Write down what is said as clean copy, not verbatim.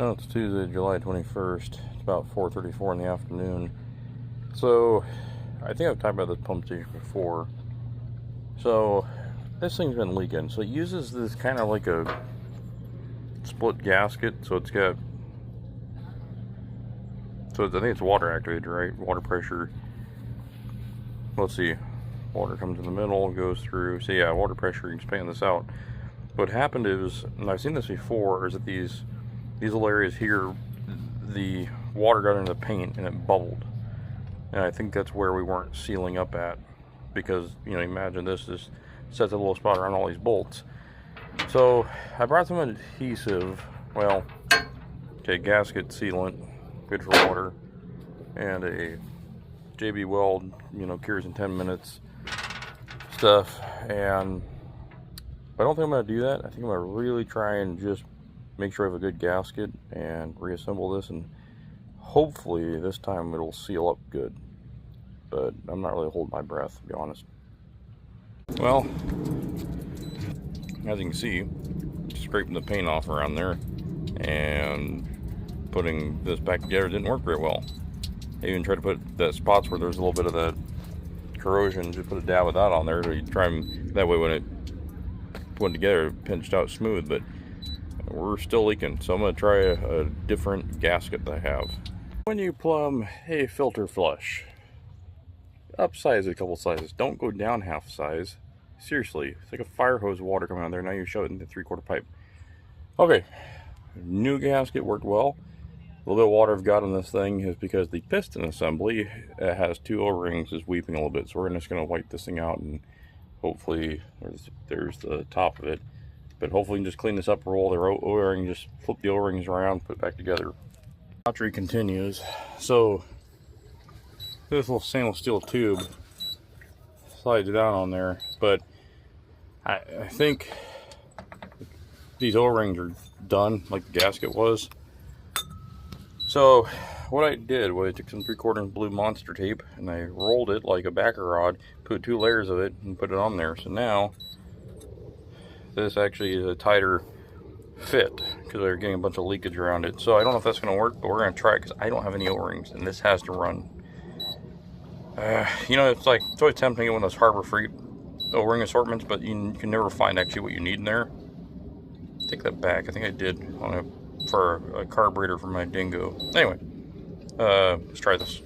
Well, it's Tuesday, July 21st. It's about 4:34 in the afternoon. So, I think I've talked about this pump station before. So, this thing's been leaking. So, it uses this kind of like a split gasket. So, it's got, I think it's water activated, right? Water pressure. Let's see. Water comes in the middle, goes through. So, yeah, water pressure, you can expand this out. What happened is, and I've seen this before, is that these little areas here, the water got into the paint and it bubbled. And I think that's where we weren't sealing up at, because, you know, imagine this sets a little spot around all these bolts. So I brought some adhesive, well, okay, gasket sealant, good for water, and a JB Weld, you know, cures in 10 minutes stuff. And I don't think I'm going to do that. I think I'm going to really try and just make sure I have a good gasket and reassemble this, and hopefully this time it'll seal up good. But I'm not really holding my breath, to be honest. Well, as you can see, scraping the paint off around there and putting this back together didn't work very well. I even tried to put the spots where there's a little bit of that corrosion, just put a dab of that on there, so you try and that way when it went together it pinched out smooth. But we're still leaking, so I'm going to try a different gasket that I have. When you plumb a filter flush, upsize it a couple sizes. Don't go down half size. Seriously, it's like a fire hose of water coming out there. Now you're shoving the 3/4 pipe. Okay, new gasket worked well. A little bit of water I've got on this thing is because the piston assembly has 2 O-rings is weeping a little bit, so we're just going to wipe this thing out, and hopefully there's the top of it. But hopefully you can just clean this up, roll the O-ring, just flip the O-rings around, put it back together. Battery continues. So this little stainless steel tube slides down on there, but I think these O-rings are done like the gasket was. So what I did was I took some 3/4 blue monster tape and I rolled it like a backer rod, put 2 layers of it and put it on there. So now this actually is a tighter fit because they're getting a bunch of leakage around it. So I don't know if that's going to work, but we're going to try it because I don't have any O-rings and this has to run. You know, it's always tempting to get one of those Harbor Freight O-ring assortments, but you can never find actually what you need in there. Take that back. I think I did for a carburetor for my Dingo. Anyway, let's try this.